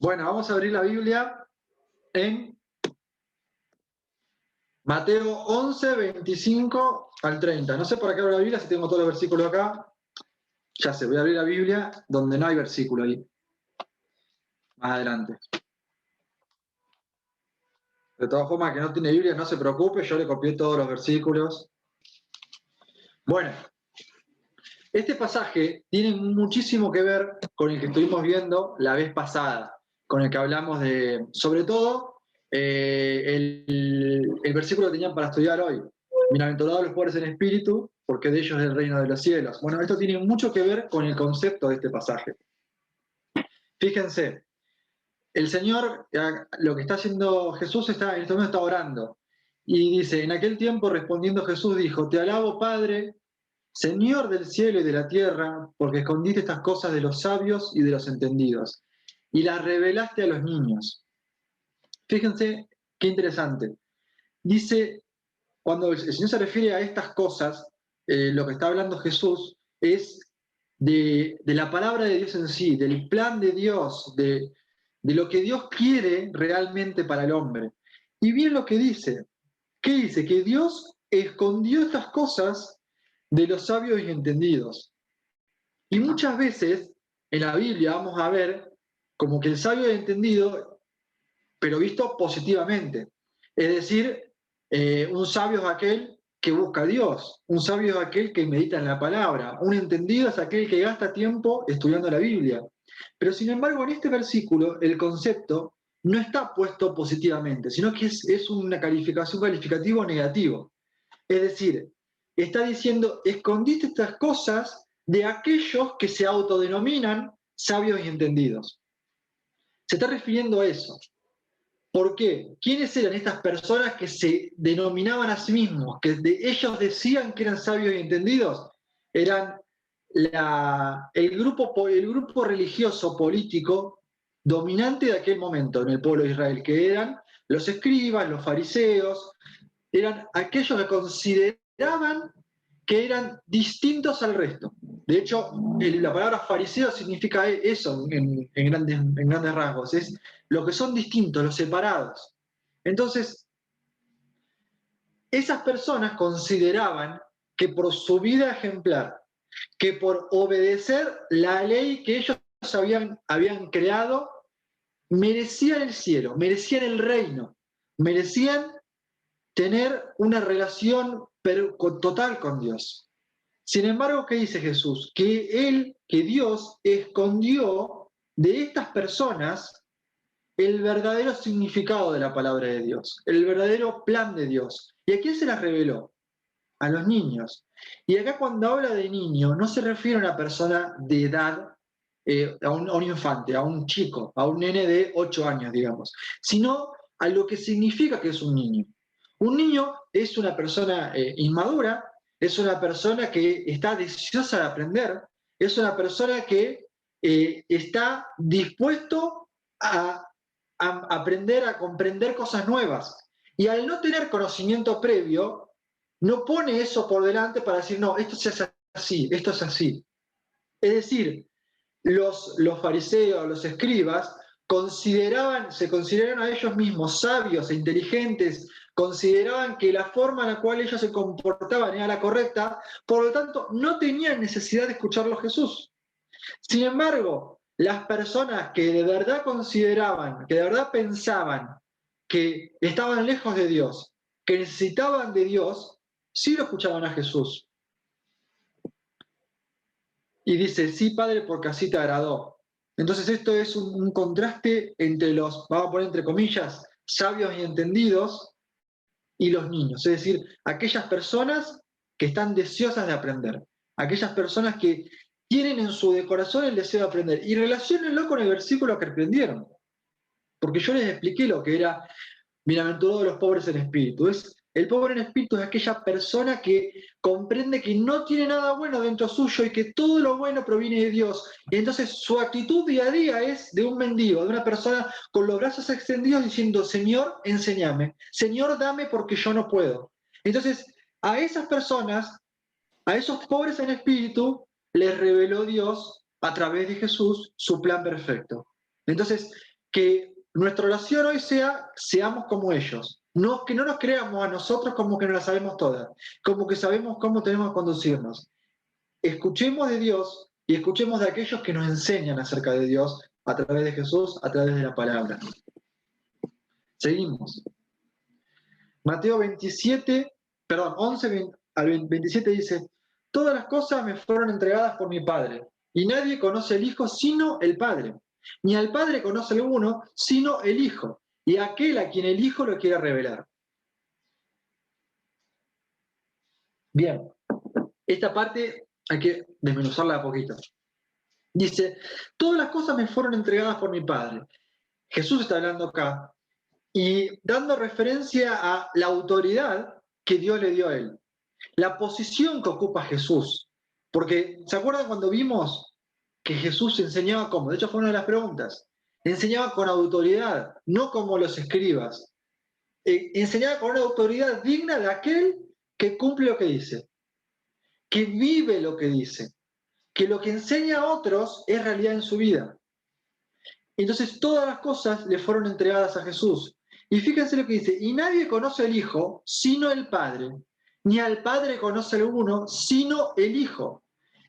Bueno, vamos a abrir la Biblia en Mateo 11, 25 al 30. No sé para qué abro la Biblia si tengo todos los versículos acá. Ya sé, voy a abrir la Biblia donde no hay versículo ahí. Más adelante. De todas formas, que no tiene Biblia, no se preocupe, yo le copié todos los versículos. Bueno, este pasaje tiene muchísimo que ver con el que estuvimos viendo la vez pasada, con el que hablamos de, sobre todo, el versículo que tenían para estudiar hoy. Bienaventurados los pobres en espíritu, porque de ellos es el reino de los cielos. Bueno, esto tiene mucho que ver con el concepto de este pasaje. Fíjense, el Señor, lo que está haciendo Jesús, en este momento está orando. Y dice, en aquel tiempo respondiendo Jesús dijo, te alabo Padre, Señor del cielo y de la tierra, porque escondiste estas cosas de los sabios y de los entendidos, y las revelaste a los niños. Fíjense qué interesante. Dice, cuando el Señor se refiere a estas cosas, lo que está hablando Jesús es de la palabra de Dios en sí, del plan de Dios, de lo que Dios quiere realmente para el hombre. Y bien lo que dice. ¿Qué dice? Que Dios escondió estas cosas de los sabios y entendidos. Y muchas veces en la Biblia vamos a ver como que el sabio y el entendido, pero visto positivamente. Es decir, un sabio es aquel que busca a Dios, un sabio es aquel que medita en la palabra, un entendido es aquel que gasta tiempo estudiando la Biblia. Pero sin embargo, en este versículo el concepto no está puesto positivamente, sino que es un calificativo negativo. Es decir, está diciendo, escondiste estas cosas de aquellos que se autodenominan sabios y entendidos. Se está refiriendo a eso. ¿Por qué? ¿Quiénes eran estas personas que se denominaban a sí mismos, que ellos decían que eran sabios y entendidos? Eran el grupo religioso político dominante de aquel momento en el pueblo de Israel, que eran los escribas, los fariseos, eran aquellos que consideraban que eran distintos al resto. De hecho, la palabra fariseo significa eso en grandes rasgos, es los que son distintos, los separados. Entonces, esas personas consideraban que por su vida ejemplar, que por obedecer la ley que ellos habían creado, merecían el cielo, merecían el reino, merecían tener una relación total con Dios. Sin embargo, ¿qué dice Jesús? Que Dios escondió de estas personas el verdadero significado de la palabra de Dios, el verdadero plan de Dios. ¿Y a quién se las reveló? A los niños. Y acá cuando habla de niño, no se refiere a una persona de edad, a un infante, a un chico, a un nene de 8 años, digamos, sino a lo que significa que es un niño. Un niño es una persona inmadura, es una persona que está deseosa de aprender, es una persona que está dispuesto a aprender, a comprender cosas nuevas. Y al no tener conocimiento previo, no pone eso por delante para decir, no, esto es así, esto es así. Es decir, los fariseos, los escribas, se consideraron a ellos mismos sabios e inteligentes, consideraban que la forma en la cual ellos se comportaban era la correcta, por lo tanto no tenían necesidad de escucharlo a Jesús. Sin embargo, las personas que de verdad consideraban, que de verdad pensaban que estaban lejos de Dios, que necesitaban de Dios, sí lo escuchaban a Jesús. Y dice, sí, Padre, porque así te agradó. Entonces esto es un contraste entre los, vamos a poner entre comillas, sabios y entendidos, y los niños. Es decir, aquellas personas que están deseosas de aprender, aquellas personas que tienen en su corazón el deseo de aprender. Y relaciónenlo con el versículo que aprendieron. Porque yo les expliqué lo que era bienaventurados los pobres en espíritu. El pobre en espíritu es aquella persona que comprende que no tiene nada bueno dentro suyo y que todo lo bueno proviene de Dios. Y entonces su actitud día a día es de un mendigo, de una persona con los brazos extendidos diciendo, Señor, enséñame. Señor, dame porque yo no puedo. Entonces, a esas personas, a esos pobres en espíritu, les reveló Dios a través de Jesús su plan perfecto. Entonces, que nuestra oración hoy sea, seamos como ellos. No, que no nos creamos a nosotros como que no la sabemos todas, como que sabemos cómo tenemos que conducirnos. Escuchemos de Dios y escuchemos de aquellos que nos enseñan acerca de Dios a través de Jesús, a través de la palabra. Seguimos. Mateo 27, perdón, 11 al 27 dice, todas las cosas me fueron entregadas por mi Padre, y nadie conoce al Hijo sino el Padre, ni al Padre conoce alguno sino el Hijo, y aquel a quien el Hijo lo quiera revelar. Bien, esta parte hay que desmenuzarla a poquito. Dice, todas las cosas me fueron entregadas por mi Padre. Jesús está hablando acá y dando referencia a la autoridad que Dios le dio a él, la posición que ocupa Jesús. Porque, ¿se acuerdan cuando vimos que Jesús enseñaba cómo? De hecho, fue una de las preguntas. Enseñaba con autoridad, no como los escribas. Enseñaba con una autoridad digna de aquel que cumple lo que dice, que vive lo que dice, que lo que enseña a otros es realidad en su vida. Entonces todas las cosas le fueron entregadas a Jesús. Y fíjense lo que dice, y nadie conoce al Hijo sino el Padre, ni al Padre conoce alguno sino el Hijo.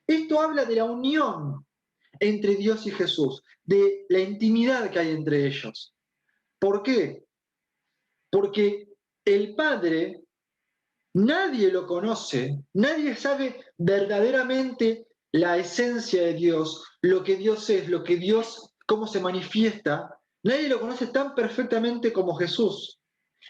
Esto habla de la unión entre Dios y Jesús, de la intimidad que hay entre ellos. ¿Por qué? Porque el Padre, nadie lo conoce, nadie sabe verdaderamente la esencia de Dios, lo que Dios es, lo que Dios, cómo se manifiesta. Nadie lo conoce tan perfectamente como Jesús.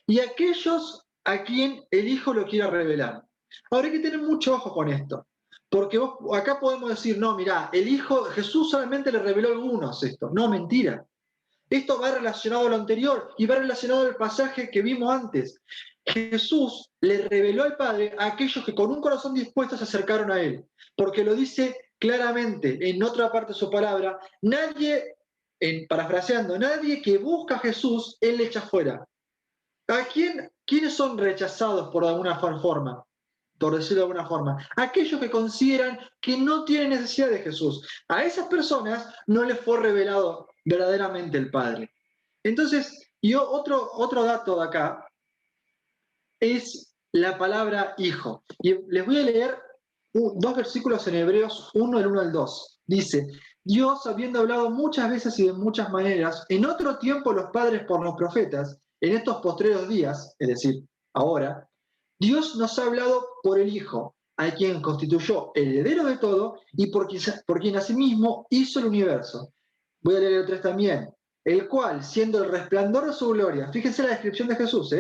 Y aquellos a quien el Hijo lo quiera revelar. Ahora hay que tener mucho ojo con esto. Porque acá podemos decir, no, mirá, el Hijo, Jesús solamente le reveló a algunos esto. No, mentira. Esto va relacionado a lo anterior y va relacionado al pasaje que vimos antes. Jesús le reveló al Padre a aquellos que con un corazón dispuesto se acercaron a Él, porque lo dice claramente en otra parte de su palabra, nadie, parafraseando, nadie que busca a Jesús, Él le echa fuera. ¿Quiénes son rechazados por alguna forma? Por decirlo de alguna forma, aquellos que consideran que no tienen necesidad de Jesús. A esas personas no les fue revelado verdaderamente el Padre. Entonces, otro dato de acá es la palabra hijo. Y les voy a leer dos versículos en Hebreos 1, el 1 al 2. Dice, Dios, habiendo hablado muchas veces y de muchas maneras, en otro tiempo los padres por los profetas, en estos postreros días, es decir, ahora, Dios nos ha hablado por el Hijo, a quien constituyó el heredero de todo y por quien asimismo hizo el universo. Voy a leer el 3 también. El cual, siendo el resplandor de su gloria, fíjense la descripción de Jesús,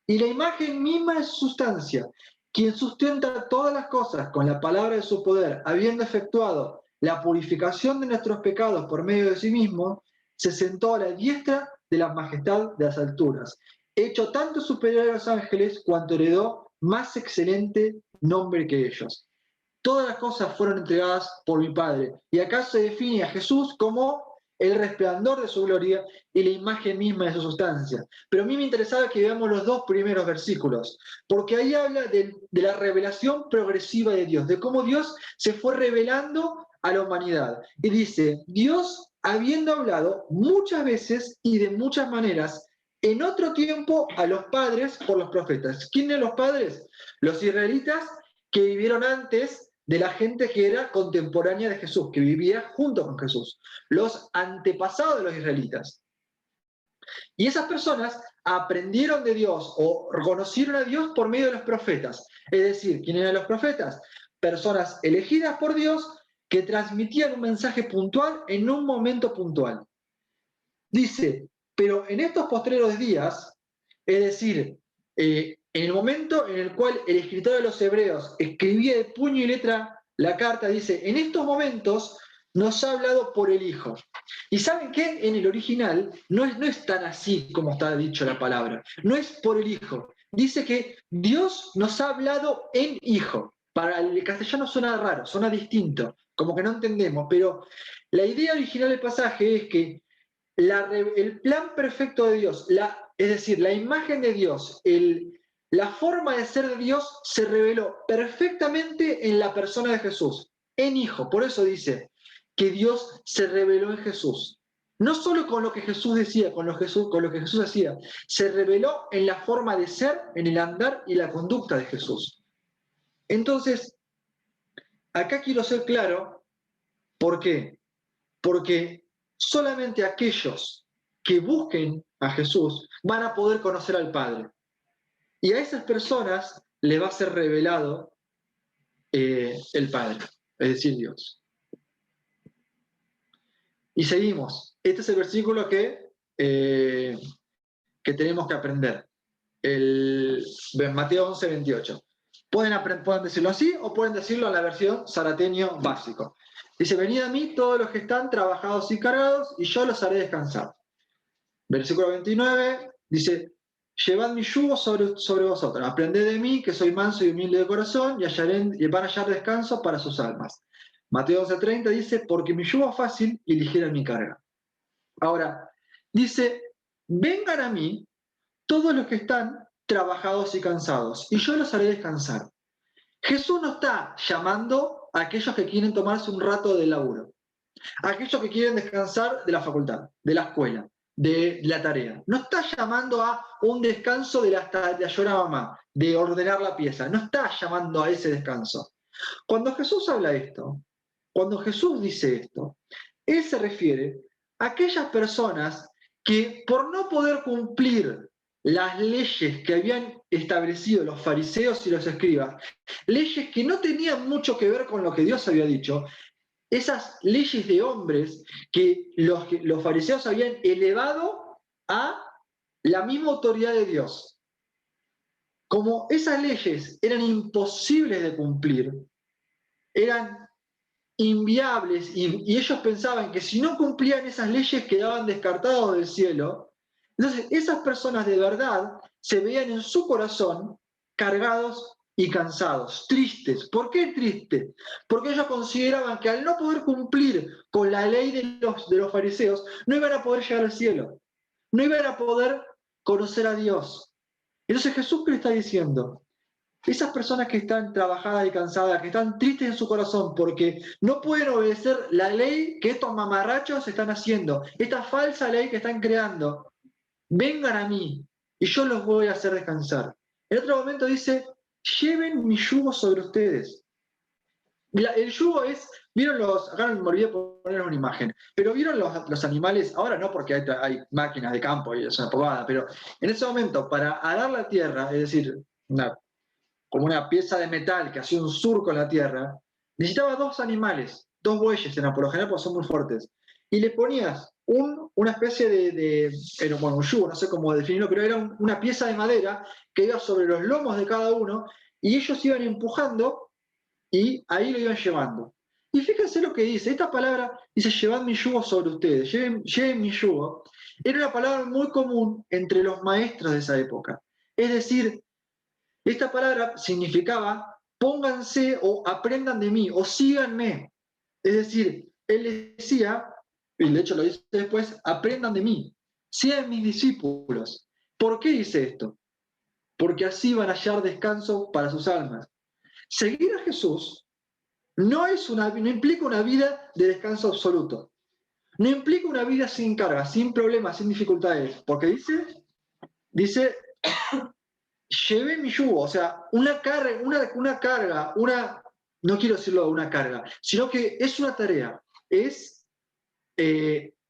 y la imagen misma de su sustancia, quien sustenta todas las cosas con la palabra de su poder, habiendo efectuado la purificación de nuestros pecados por medio de sí mismo, se sentó a la diestra de la majestad de las alturas, hecho tanto superior a los ángeles cuanto heredó más excelente nombre que ellos. Todas las cosas fueron entregadas por mi Padre. Y acá se define a Jesús como el resplandor de su gloria y la imagen misma de su sustancia. Pero a mí me interesaba que veamos los dos primeros versículos, porque ahí habla de la revelación progresiva de Dios, de cómo Dios se fue revelando a la humanidad. Y dice, Dios, habiendo hablado muchas veces y de muchas maneras, en otro tiempo a los padres por los profetas. ¿Quiénes eran los padres? Los israelitas que vivieron antes de la gente que era contemporánea de Jesús, que vivía junto con Jesús, los antepasados de los israelitas. Y esas personas aprendieron de Dios o conocieron a Dios por medio de los profetas. Es decir, ¿quiénes eran los profetas? Personas elegidas por Dios que transmitían un mensaje puntual en un momento puntual. Dice, pero en estos postreros días, es decir, en el momento en el cual el escritor de los Hebreos escribía de puño y letra la carta, dice, en estos momentos nos ha hablado por el Hijo. Y ¿saben qué? En el original no es tan así como está dicho la palabra, no es por el Hijo. Dice que Dios nos ha hablado en Hijo. Para el castellano suena raro, suena distinto, como que no entendemos, pero la idea original del pasaje es que el plan perfecto de Dios, es decir, la imagen de Dios, la forma de ser de Dios se reveló perfectamente en la persona de Jesús, en Hijo. Por eso dice que Dios se reveló en Jesús. no solo con lo que Jesús decía, con lo que Jesús hacía, se reveló en la forma de ser, en el andar y la conducta de Jesús. Entonces, acá quiero ser claro, ¿por qué? Porque solamente aquellos que busquen a Jesús van a poder conocer al Padre. Y a esas personas les va a ser revelado el Padre, es decir, Dios. Y seguimos. Este es el versículo que tenemos que aprender. Mateo 11, 28. Pueden decirlo así o pueden decirlo en la versión Zarateño básico. Dice, venid a mí todos los que están trabajados y cargados y yo los haré descansar. Versículo 29 dice, llevad mi yugo sobre vosotros, aprended de mí que soy manso y humilde de corazón y van a hallar descanso para sus almas. Mateo 11:30 dice, porque mi yugo es fácil y ligera mi carga. Ahora, dice, vengan a mí todos los que están trabajados y cansados, y yo los haré descansar. Jesús no está llamando a aquellos que quieren tomarse un rato de laburo, a aquellos que quieren descansar de la facultad, de la escuela, de la tarea. No está llamando a un descanso de llorar a mamá, de ordenar la pieza. No está llamando a ese descanso. Cuando Jesús habla esto, cuando Jesús dice esto, Él se refiere a aquellas personas que por no poder cumplir las leyes que habían establecido los fariseos y los escribas, leyes que no tenían mucho que ver con lo que Dios había dicho, esas leyes de hombres que los fariseos habían elevado a la misma autoridad de Dios. Como esas leyes eran imposibles de cumplir, eran inviables y ellos pensaban que si no cumplían esas leyes quedaban descartados del cielo, entonces esas personas de verdad se veían en su corazón cargados y cansados, tristes. ¿Por qué tristes? Porque ellos consideraban que al no poder cumplir con la ley de los fariseos, no iban a poder llegar al cielo, no iban a poder conocer a Dios. Entonces Jesús, ¿qué le está diciendo? Esas personas que están trabajadas y cansadas, que están tristes en su corazón porque no pueden obedecer la ley que estos mamarrachos están haciendo, esta falsa ley que están creando, vengan a mí y yo los voy a hacer descansar. En otro momento dice, lleven mi yugo sobre ustedes. El yugo es, ¿vieron acá me olvidé poner una imagen, pero ¿vieron los animales? Ahora no porque hay máquinas de campo y es una pavada, pero en ese momento para arar la tierra, es decir, como una pieza de metal que hacía un surco en la tierra, necesitaba dos animales, dos bueyes eran por lo general porque son muy fuertes, y le ponías una especie bueno, un yugo, no sé cómo definirlo, pero era una pieza de madera que iba sobre los lomos de cada uno, y ellos iban empujando y ahí lo iban llevando. Y fíjense lo que dice, esta palabra dice, llevad mi yugo sobre ustedes, lleven mi yugo, era una palabra muy común entre los maestros de esa época. Es decir, esta palabra significaba pónganse o aprendan de mí o síganme. Es decir, él decía, y de hecho lo dice después, aprendan de mí, sean mis discípulos. ¿Por qué dice esto? Porque así van a hallar descanso para sus almas. Seguir a Jesús no implica una vida de descanso absoluto. No implica una vida sin carga, sin problemas, sin dificultades. Porque dice llevé mi yugo, o sea, una carga, no quiero decirlo una carga, sino que es una tarea, es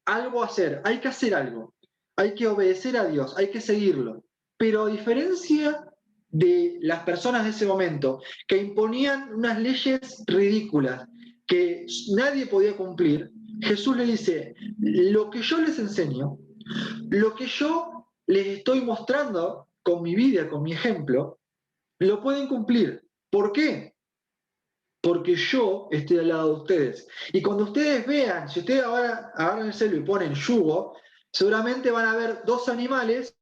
algo a hacer, hay que hacer algo, hay que obedecer a Dios, hay que seguirlo. Pero a diferencia de las personas de ese momento, que imponían unas leyes ridículas que nadie podía cumplir, Jesús le dice, lo que yo les enseño, lo que yo les estoy mostrando con mi vida, con mi ejemplo, lo pueden cumplir. ¿Por qué? Porque yo estoy al lado de ustedes. Y cuando ustedes vean, si ustedes ahora agarran el celo y ponen yugo, seguramente van a ver dos animales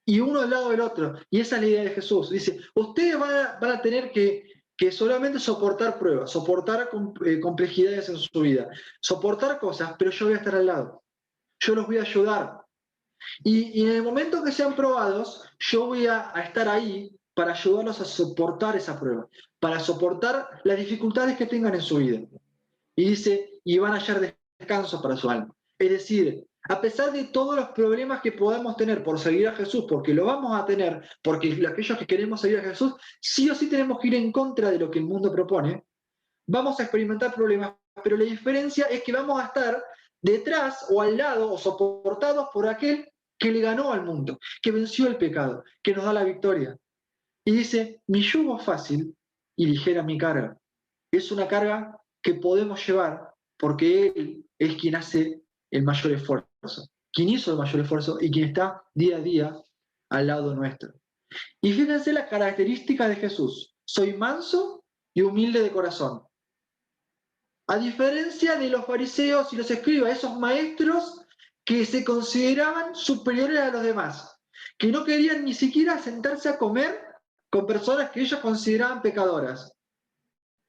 y uno al lado del otro. Y esa es la idea de Jesús. Dice, ustedes van a tener que solamente soportar pruebas, soportar complejidades en su vida, soportar cosas, pero yo voy a estar al lado. Yo los voy a ayudar. Y en el momento que sean probados, yo voy a estar ahí para ayudarlos a soportar esa prueba, para soportar las dificultades que tengan en su vida. Y dice, y van a hallar descanso para su alma. Es decir, a pesar de todos los problemas que podamos tener por seguir a Jesús, porque lo vamos a tener, porque aquellos que queremos seguir a Jesús, sí o sí tenemos que ir en contra de lo que el mundo propone, vamos a experimentar problemas, pero la diferencia es que vamos a estar detrás o al lado o soportados por aquel que le ganó al mundo, que venció el pecado, que nos da la victoria. Y dice, mi yugo es fácil y ligera mi carga. Es una carga que podemos llevar porque Él es quien hace el mayor esfuerzo, quien hizo el mayor esfuerzo y quien está día a día al lado nuestro. Y fíjense las características de Jesús. Soy manso y humilde de corazón. A diferencia de los fariseos y los escribas, esos maestros que se consideraban superiores a los demás, que no querían ni siquiera sentarse a comer con personas que ellos consideraban pecadoras.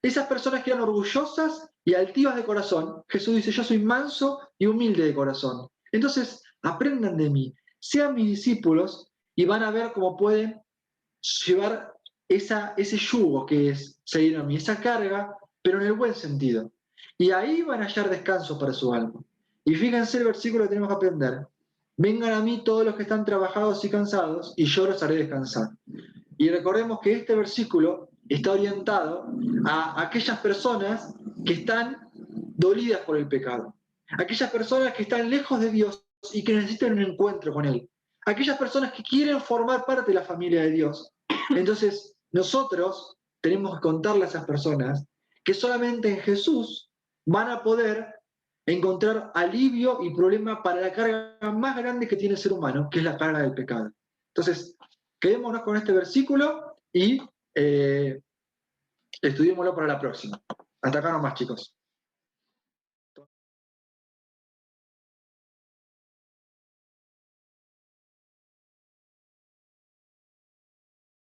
Esas personas que eran orgullosas y altivas de corazón, Jesús dice, yo soy manso y humilde de corazón. Entonces, aprendan de mí, sean mis discípulos y van a ver cómo pueden llevar ese yugo que es seguir a mí, esa carga, pero en el buen sentido. Y ahí van a hallar descanso para su alma. Y fíjense el versículo que tenemos que aprender. Vengan a mí todos los que están trabajados y cansados, y yo los haré descansar. Y recordemos que este versículo está orientado a aquellas personas que están dolidas por el pecado, aquellas personas que están lejos de Dios y que necesitan un encuentro con Él, aquellas personas que quieren formar parte de la familia de Dios. Entonces, nosotros tenemos que contarle a esas personas que solamente en Jesús van a poder encontrar alivio y problema para la carga más grande que tiene el ser humano, que es la carga del pecado. Entonces, quedémonos con este versículo y estudiémoslo para la próxima. Hasta acá nomás, chicos.